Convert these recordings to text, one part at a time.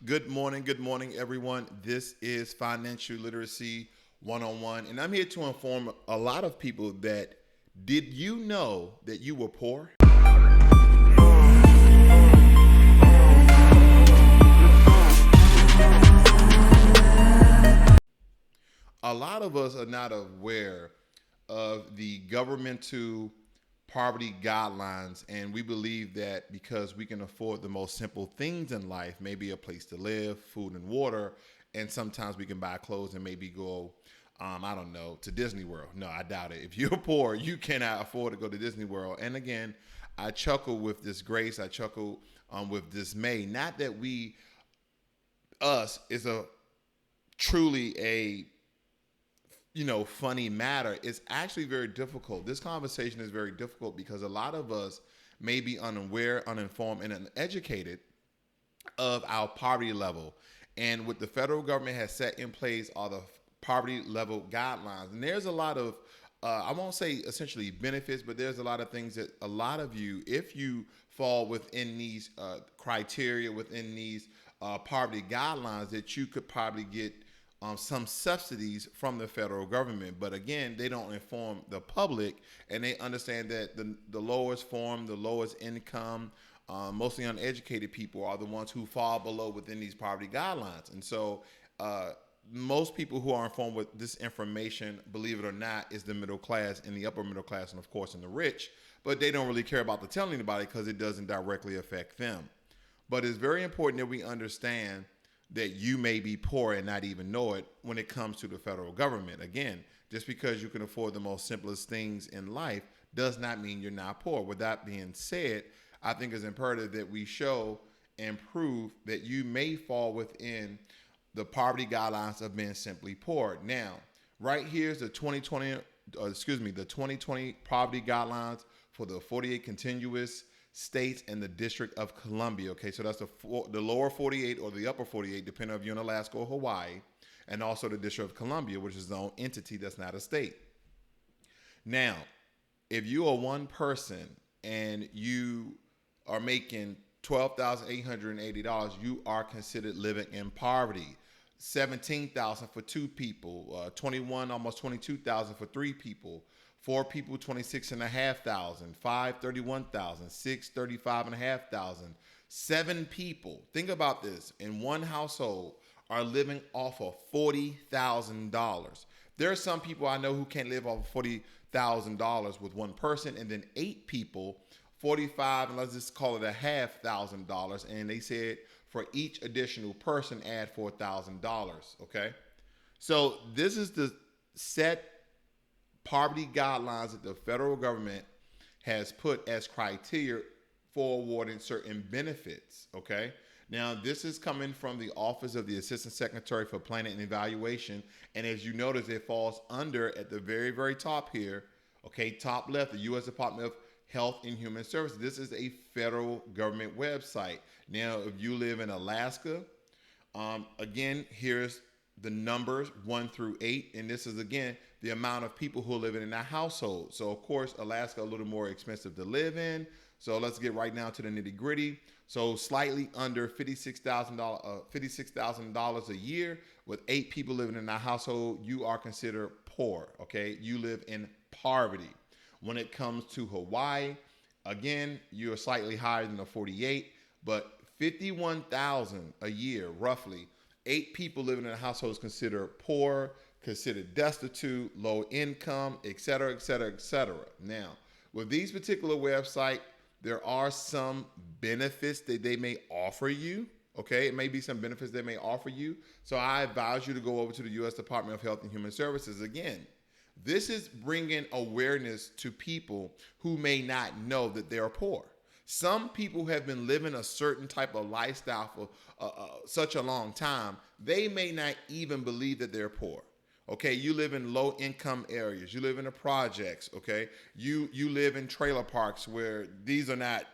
Good morning, everyone. This is Financial Literacy 101, and I'm here to inform a lot of people that did you know that you were poor? A lot of us are not aware of the governmental poverty guidelines, and we believe that because we can afford the most simple things in life, maybe a place to live, food and water, and sometimes we can buy clothes and maybe go, I don't know, to Disney World. No, I doubt it. If you're poor, you cannot afford to go to Disney World. And again, I chuckle with disgrace. I chuckle with dismay. Not that us is a truly a funny matter. It's actually very difficult. This conversation is very difficult because a lot of us may be unaware, uninformed, and uneducated of our poverty level. And what the federal government has set in place are the poverty level guidelines. And there's a lot of, I won't say essentially benefits, but there's a lot of things that a lot of you, if you fall within these criteria, within these poverty guidelines, that you could probably get some subsidies from the federal government. But again, they don't inform the public, and they understand that the lowest form, the lowest income, mostly uneducated people are the ones who fall below within these poverty guidelines. And so most people who are informed with this information, believe it or not, is the middle class and the upper middle class, and of course in the rich, but they don't really care about the telling anybody because it doesn't directly affect them. But it's very important that we understand that you may be poor and not even know it when it comes to the federal government. Again, just because you can afford the most simplest things in life does not mean you're not poor. With that being said, I think it's imperative that we show and prove that you may fall within the poverty guidelines of being simply poor. Now, right here's the 2020 poverty guidelines for the 48 continuous states and the District of Columbia. Okay, so that's the lower 48 or the upper 48, depending on if you're in Alaska or Hawaii, and also the District of Columbia, which is its own entity that's not a state. Now, if you are one person and you are making $12,880, you are considered living in poverty. $17,000 for two people, almost $22,000 for three people. Four people, $26,500. Five, $31,000. Six, $35,500. Seven people, think about this, in one household are living off of $40,000. There are some people I know who can't live off of $40,000 with one person, and then eight people, 45, and let's just call it $1,500. And they said for each additional person, add $4,000. Okay, so this is the set poverty guidelines that the federal government has put as criteria for awarding certain benefits. Okay, now this is coming from the Office of the Assistant Secretary for Planning and Evaluation, and as you notice, it falls under at the very, very top here. Okay, top left, the U.S. Department of Health and Human Services. This is a federal government website. Now, if you live in Alaska, again, here's the numbers 1 through 8, and this is again the amount of people who are living in that household. So of course, Alaska a little more expensive to live in. So let's get right now to the nitty gritty. So slightly under $56,000 a year with 8 people living in that household, you are considered poor. Okay, you live in poverty. When it comes to Hawaii, again, you're slightly higher than the 48, but 51,000 a year, roughly. 8 people living in a household is considered poor, considered destitute, low income, et cetera, et cetera, et cetera. Now, with these particular websites, there are some benefits that they may offer you. Okay, it may be some benefits they may offer you. So I advise you to go over to the U.S. Department of Health and Human Services. Again, this is bringing awareness to people who may not know that they're poor. Some people have been living a certain type of lifestyle for such a long time, they may not even believe that they're poor. Okay, you live in low income areas. You live in the projects. Okay, you live in trailer parks where these are not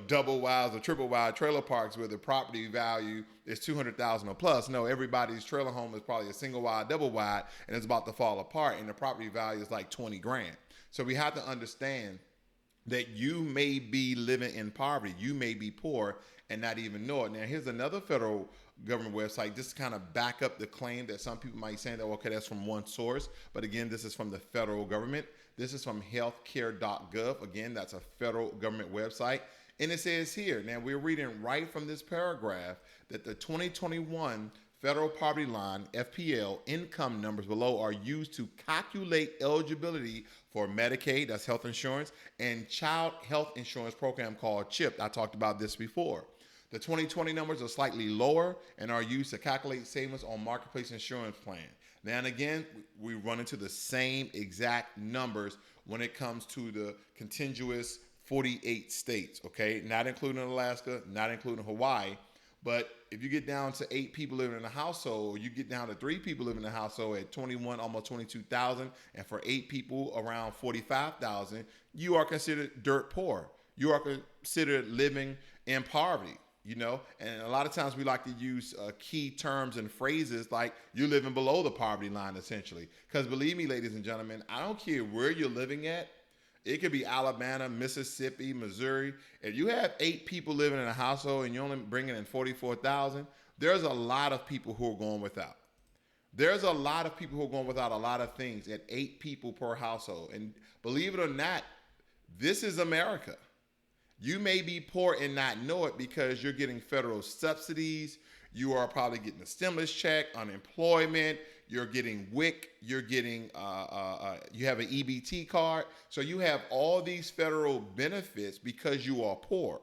double wides or triple wide trailer parks where the property value is $200,000 or plus. No, everybody's trailer home is probably a single wide, double wide, and it's about to fall apart, and the property value is like 20 grand. So we have to understand that you may be living in poverty. You may be poor and not even know it. Now, here's another federal government website just to kind of back up the claim that some people might say that, okay, that's from one source. But again, this is from the federal government. This is from healthcare.gov. Again, that's a federal government website. And it says here, now we're reading right from this paragraph, that the 2021 federal poverty line, FPL, income numbers below are used to calculate eligibility for Medicaid, that's health insurance, and child health insurance program called CHIP. I talked about this before. The 2020 numbers are slightly lower and are used to calculate savings on marketplace insurance plan. Now and again, we run into the same exact numbers when it comes to the contiguous 48 states, okay? Not including Alaska, not including Hawaii. But if you get down to 8 people living in a household, or you get down to 3 people living in a household at 21, almost 22,000, and for 8 people around 45,000, you are considered dirt poor. You are considered living in poverty, you know? And a lot of times we like to use key terms and phrases like you're living below the poverty line, essentially. Because believe me, ladies and gentlemen, I don't care where you're living at. It could be Alabama, Mississippi, Missouri. If you have 8 people living in a household and you're only bringing in 44,000, there's a lot of people who are going without. There's a lot of people who are going without a lot of things at 8 people per household. And believe it or not, this is America. You may be poor and not know it because you're getting federal subsidies. You are probably getting a stimulus check, unemployment. You're getting WIC. You're getting, you have an EBT card. So you have all these federal benefits because you are poor.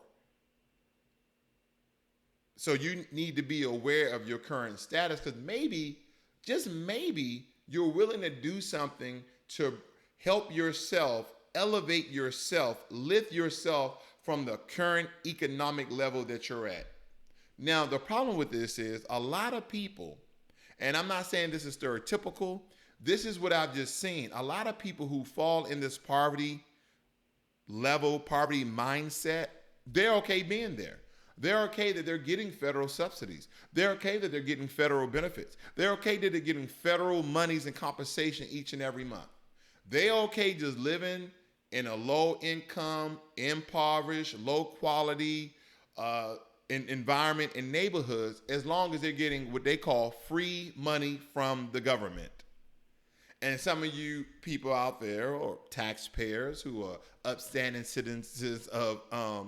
So you need to be aware of your current status because maybe, just maybe, you're willing to do something to help yourself, elevate yourself, lift yourself from the current economic level that you're at. Now, the problem with this is a lot of people, and I'm not saying this is stereotypical, this is what I've just seen. A lot of people who fall in this poverty level, poverty mindset, they're okay being there. They're okay that they're getting federal subsidies. They're okay that they're getting federal benefits. They're okay that they're getting federal monies and compensation each and every month. They're okay just living in a low income, impoverished, low quality environment and neighborhoods as long as they're getting what they call free money from the government. And some of you people out there, or taxpayers who are upstanding citizens of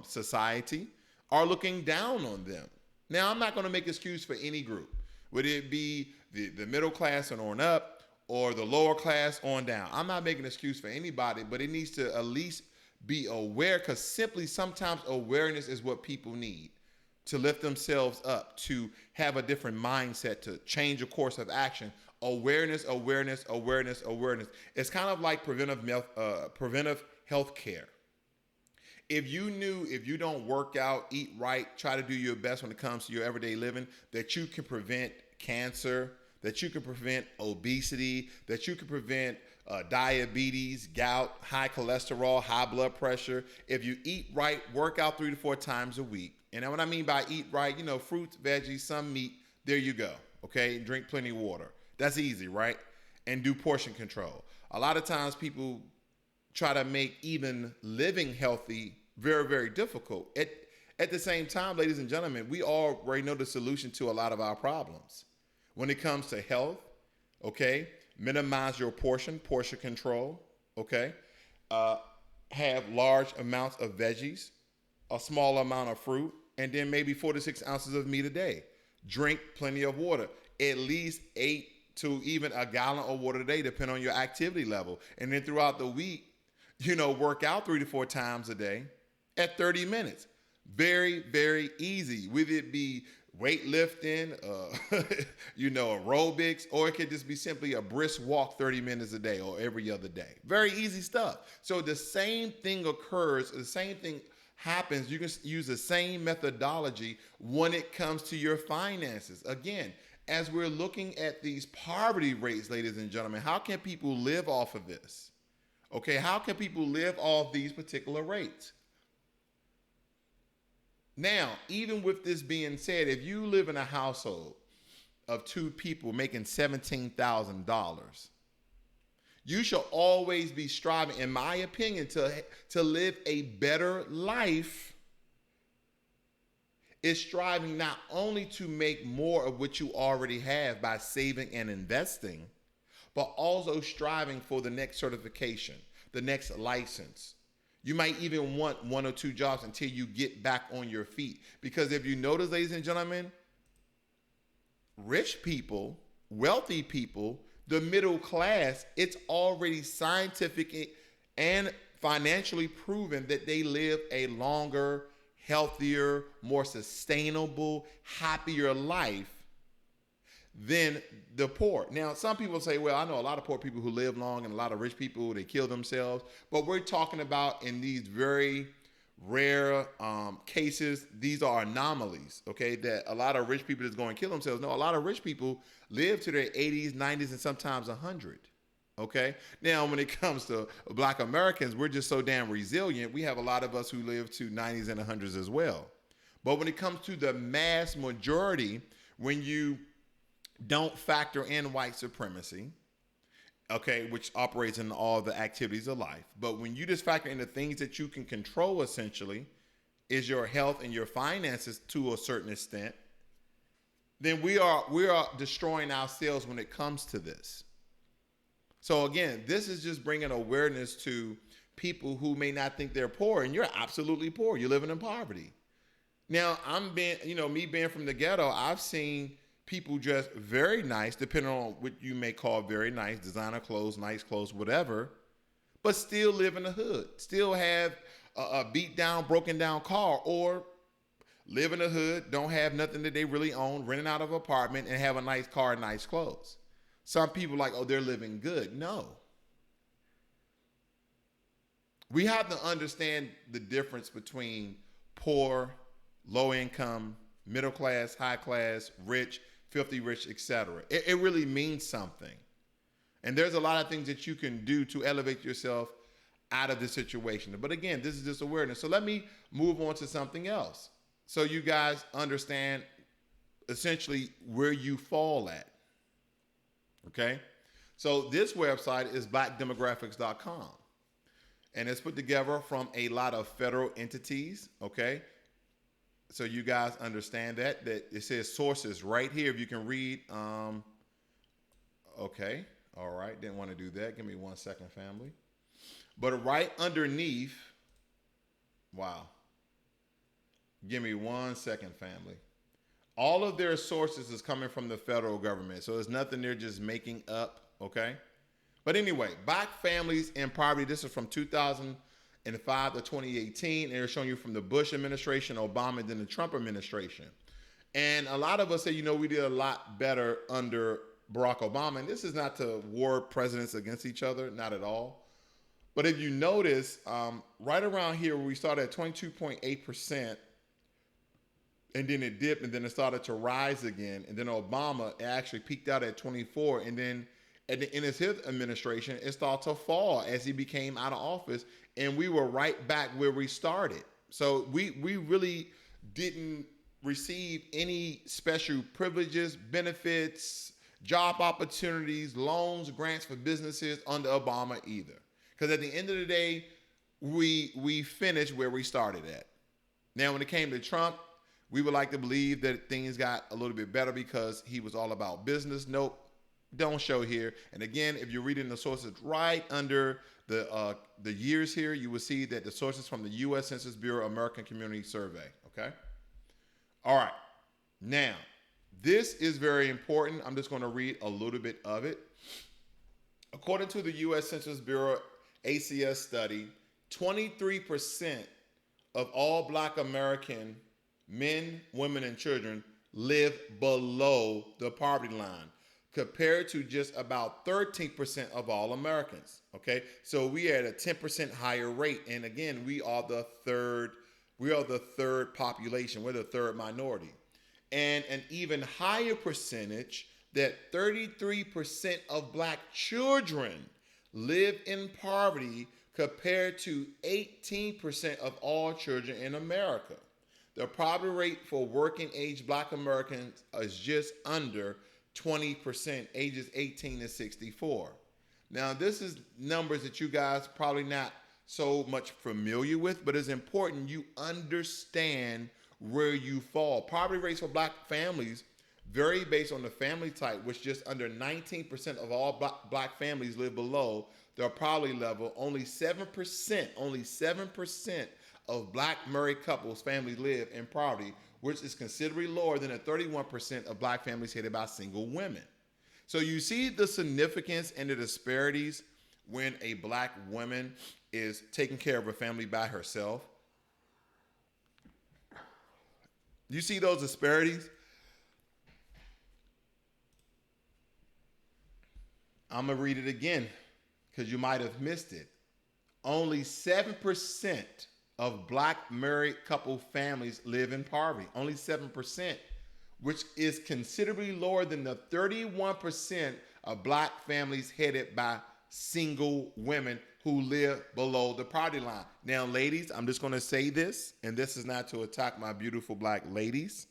society, are looking down on them. Now, I'm not going to make excuse for any group, whether it be the middle class and on up or the lower class on down. I'm not making an excuse for anybody, but it needs to at least be aware, because simply sometimes awareness is what people need to lift themselves up, to have a different mindset, to change a course of action. Awareness, awareness, awareness, awareness. It's kind of like preventive health care. If you knew, if you don't work out, eat right, try to do your best when it comes to your everyday living, that you can prevent cancer, that you can prevent obesity, that you can prevent diabetes, gout, high cholesterol, high blood pressure. If you eat right, work out 3 to 4 times a week. And what I mean by eat right, you know, fruits, veggies, some meat, there you go. Okay, drink plenty of water. That's easy, right? And do portion control. A lot of times people try to make even living healthy very, very difficult. At the same time, ladies and gentlemen, we already know the solution to a lot of our problems. When it comes to health, okay, minimize your portion control, okay? Have large amounts of veggies, a small amount of fruit, and then maybe 4 to 6 ounces of meat a day. Drink plenty of water, at least 8 to even a gallon of water a day, depending on your activity level. And then throughout the week, you know, work out 3 to 4 times a day at 30 minutes. Very, very easy. Whether it be weightlifting, you know, aerobics, or it could just be simply a brisk walk 30 minutes a day or every other day. Very easy stuff. So the same thing occurs, the same thing happens. You can use the same methodology when it comes to your finances. Again, as we're looking at these poverty rates, ladies and gentlemen, how can people live off of this? Okay, how can people live off these particular rates? Now, even with this being said, if you live in a household of 2 people making $17,000, You should always be striving, in my opinion, to live a better life. Is striving not only to make more of what you already have by saving and investing, but also striving for the next certification, the next license. You might even want one or two jobs until you get back on your feet. Because if you notice, ladies and gentlemen, rich people, wealthy people, the middle class, it's already scientific and financially proven that they live a longer, healthier, more sustainable, happier life than the poor. Now, some people say, well, I know a lot of poor people who live long and a lot of rich people, they kill themselves. But we're talking about in these very rare cases, these are anomalies, okay, that a lot of rich people is going to kill themselves. No, a lot of rich people live to their 80s, 90s, and sometimes 100. Okay. Now, when it comes to Black Americans, we're just so damn resilient. We have a lot of us who live to 90s and 100s as well. But when it comes to the mass majority, when you don't factor in white supremacy, okay, which operates in all the activities of life, but when you just factor in the things that you can control, essentially, is your health and your finances to a certain extent, then we are destroying ourselves when it comes to this. So again, this is just bringing awareness to people who may not think they're poor, and you're absolutely poor. You're living in poverty. Now, me being from the ghetto, I've seen people dressed very nice, depending on what you may call very nice, designer clothes, nice clothes, whatever, but still live in the hood, still have a beat down, broken down car, or live in the hood, don't have nothing that they really own, renting out of an apartment, and have a nice car and nice clothes. Some people like, oh, they're living good. No. We have to understand the difference between poor, low income, middle class, high class, rich, filthy rich, etc. It really means something. And there's a lot of things that you can do to elevate yourself out of this situation. But again, this is just awareness. So let me move on to something else, so you guys understand essentially where you fall at. Okay, so this website is blackdemographics.com, and it's put together from a lot of federal entities. Okay, so you guys understand that it says sources right here. If you can read, okay, all right, didn't want to do that. Give me 1 second, family. But right underneath, wow, give me 1 second, family. All of their sources is coming from the federal government. So there's nothing they're just making up, okay? But anyway, Black families in poverty, this is from 2005 to 2018. And they're showing you from the Bush administration, Obama, and then the Trump administration. And a lot of us say, we did a lot better under Barack Obama. And this is not to war presidents against each other, not at all. But if you notice, right around here, where we started at 22.8%, and then it dipped, and then it started to rise again. And then Obama actually peaked out at 24. And then in his administration, it started to fall as he became out of office. And we were right back where we started. So we really didn't receive any special privileges, benefits, job opportunities, loans, grants for businesses under Obama either. Because at the end of the day, we finished where we started at. Now, when it came to Trump, we would like to believe that things got a little bit better because he was all about business. Nope, don't show here. And again, if you're reading the sources right under the years here, you will see that the sources from the U.S. Census Bureau American Community Survey, okay? All right, now, this is very important. I'm just going to read a little bit of it. According to the U.S. Census Bureau ACS study, 23% of all Black American men, women, and children live below the poverty line, compared to just about 13% of all Americans. Okay, so we are at a 10% higher rate, and again, we are the third population. We're the third minority, and an even higher percentage, that 33% of Black children live in poverty, compared to 18% of all children in America. The poverty rate for working age Black Americans is just under 20%, ages 18 to 64. Now, this is numbers that you guys probably not so much familiar with, but it's important you understand where you fall. Poverty rates for black families vary based on the family type, which just under 19% of all black families live below their poverty level. Only 7% of black married couples families live in poverty, which is considerably lower than the 31% of black families headed by single women. So you see the significance and the disparities when a black woman is taking care of a family by herself. You see those disparities? I'm going to read it again because you might have missed it. Only 7% of black married couple families live in poverty. Only 7%, which is considerably lower than the 31% of black families headed by single women who live below the poverty line. Now, ladies, I'm just going to say this, and this is not to attack my beautiful black ladies.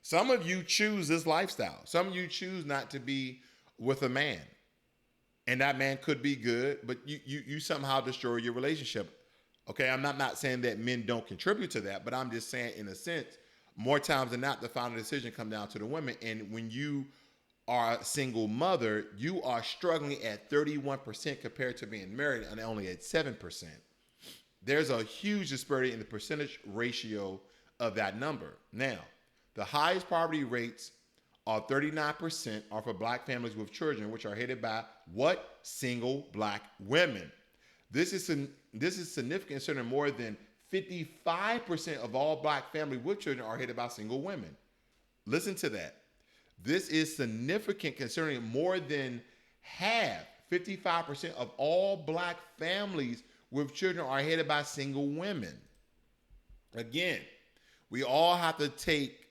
Some of you choose this lifestyle. Some of you choose not to be with a man. And that man could be good, but you somehow destroy your relationship. Okay, I'm not saying that men don't contribute to that, but I'm just saying, in a sense, more times than not, the final decision comes down to the women. And when you are a single mother, you are struggling at 31% compared to being married and only at 7%. There's a huge disparity in the percentage ratio of that number. Now, the highest poverty rates are 39% are for black families with children, which are headed by what? Single black women. This is significant, considering more than 55% of all black families with children are headed by single women. Listen to that. This is significant, considering more than half, 55% of all black families with children are headed by single women. Again, we all have to take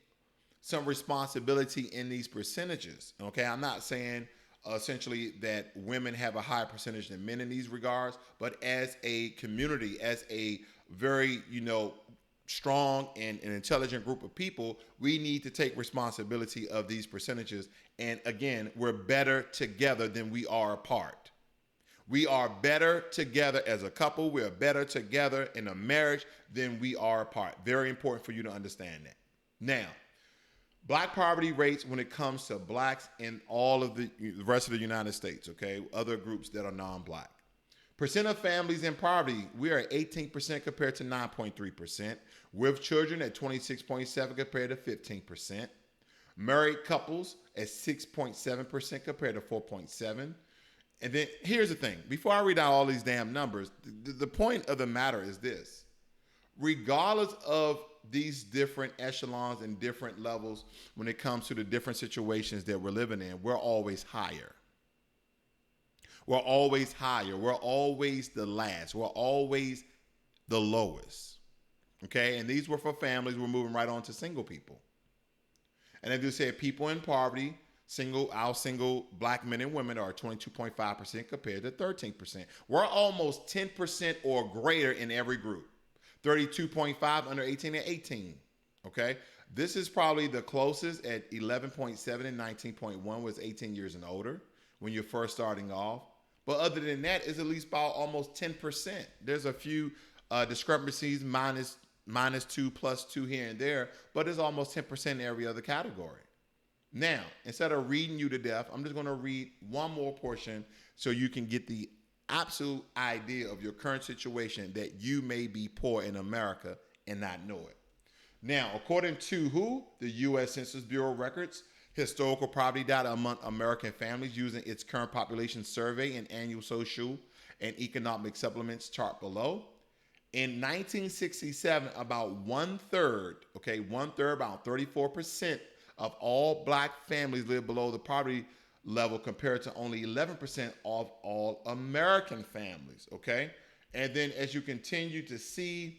some responsibility in these percentages. Okay, I'm not saying essentially that women have a higher percentage than men in these regards, but as a community, as a very, strong and an intelligent group of people, we need to take responsibility of these percentages. And again, we're better together than we are apart. We are better together as a couple. We are better together in a marriage than we are apart. Very important for you to understand that. Now, black poverty rates when it comes to blacks in all of the rest of the United States, okay? Other groups that are non-black. Percent of families in poverty, we are at 18% compared to 9.3%. With children at 26.7% compared to 15%. Married couples at 6.7% compared to 4.7%. And then here's the thing. Before I read out all these damn numbers, the point of the matter is this. Regardless of these different echelons and different levels, when it comes to the different situations that we're living in, we're always higher. We're always higher. We're always the last. We're always the lowest. Okay? And these were for families. We're moving right on to single people. And as you said, people in poverty, our single black men and women are 22.5% compared to 13%. We're almost 10% or greater in every group. 32.5 under 18 and 18. Okay? This is probably the closest at 11.7 and 19.1 was 18 years and older when you're first starting off. But other than that, it's at least about almost 10%. There's a few discrepancies, minus 2, plus 2 here and there, but it's almost 10% in every other category. Now, instead of reading you to death, I'm just going to read one more portion so you can get the absolute idea of your current situation, that you may be poor in America and not know it. Now, according to who? The U.S. Census Bureau records historical poverty data among American families using its current population survey and annual social and economic supplements chart below. In 1967, about one-third, about 34% of all black families lived below the poverty level compared to only 11% of all American families, okay? And then as you continue to see,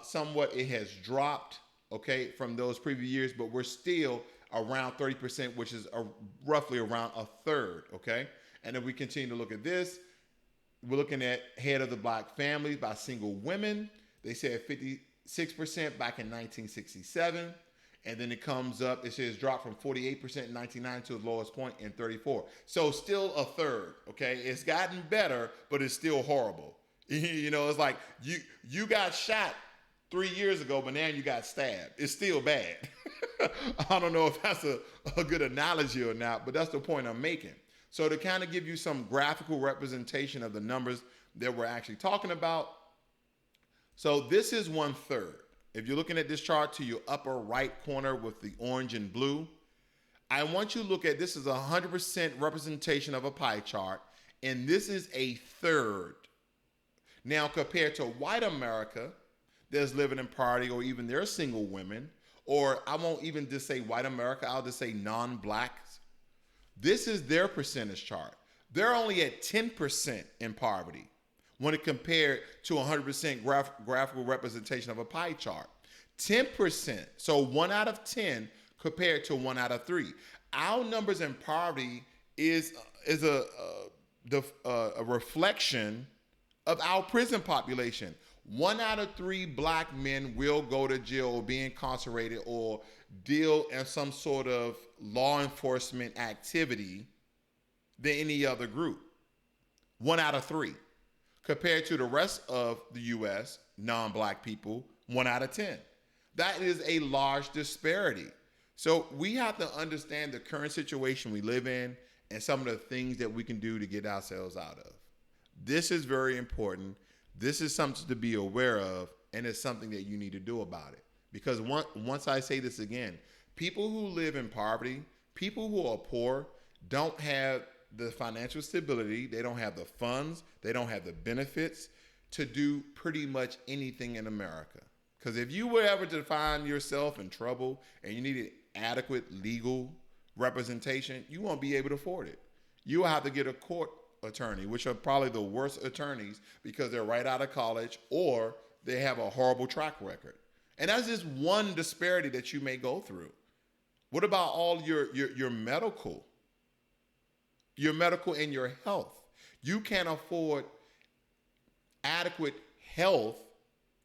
somewhat it has dropped, okay, from those previous years, but we're still around 30%, which is roughly around a third, okay? And if we continue to look at this, we're looking at head of the black family by single women. They said 56% back in 1967. And then it comes up, it says drop from 48% in 1990 to the lowest point in 34. So still a third, okay? It's gotten better, but it's still horrible. It's like you got shot 3 years ago, but now you got stabbed. It's still bad. I don't know if that's a good analogy or not, but that's the point I'm making. So to kind of give you some graphical representation of the numbers that we're actually talking about. So this is 1/3. If you're looking at this chart to your upper right corner with the orange and blue, I want you to look at this is 100% representation of a pie chart, and this is a third. Now, compared to white America that's living in poverty, or even their single women, or I won't even just say white America, I'll just say non-blacks. This is their percentage chart. They're only at 10% in poverty when it compared to 100% graphical representation of a pie chart. 10%, so 1 out of 10 compared to 1 out of 3. Our numbers in poverty is a reflection of our prison population. 1 out of 3 black men will go to jail or be incarcerated or deal in some sort of law enforcement activity than any other group. 1 out of 3. Compared to the rest of the U.S., non-black people, 1 out of 10. That is a large disparity. So we have to understand the current situation we live in and some of the things that we can do to get ourselves out of. This is very important. This is something to be aware of, and it's something that you need to do about it. Because once I say this again, people who live in poverty, people who are poor, don't have the financial stability, they don't have the funds, they don't have the benefits to do pretty much anything in America. Because if you were ever to find yourself in trouble and you needed adequate legal representation, you won't be able to afford it. You will have to get a court attorney, which are probably the worst attorneys because they're right out of college or they have a horrible track record. And that's just one disparity that you may go through. What about all your medical? Your medical and your health. You can't afford adequate health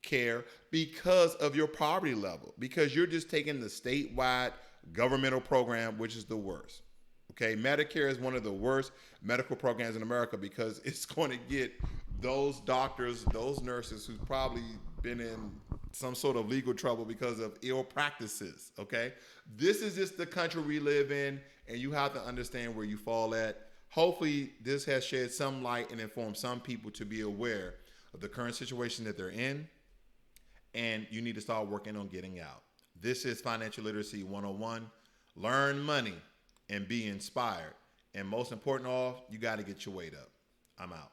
care because of your poverty level, because you're just taking the statewide governmental program, which is the worst. Okay, Medicare is one of the worst medical programs in America because it's going to get those doctors, those nurses who've probably been in some sort of legal trouble because of ill practices. Okay, this is just the country we live in, and you have to understand where you fall at. Hopefully, this has shed some light and informed some people to be aware of the current situation that they're in, and you need to start working on getting out. This is Financial Literacy 101. Learn money and be inspired. And most important of all, you got to get your weight up. I'm out.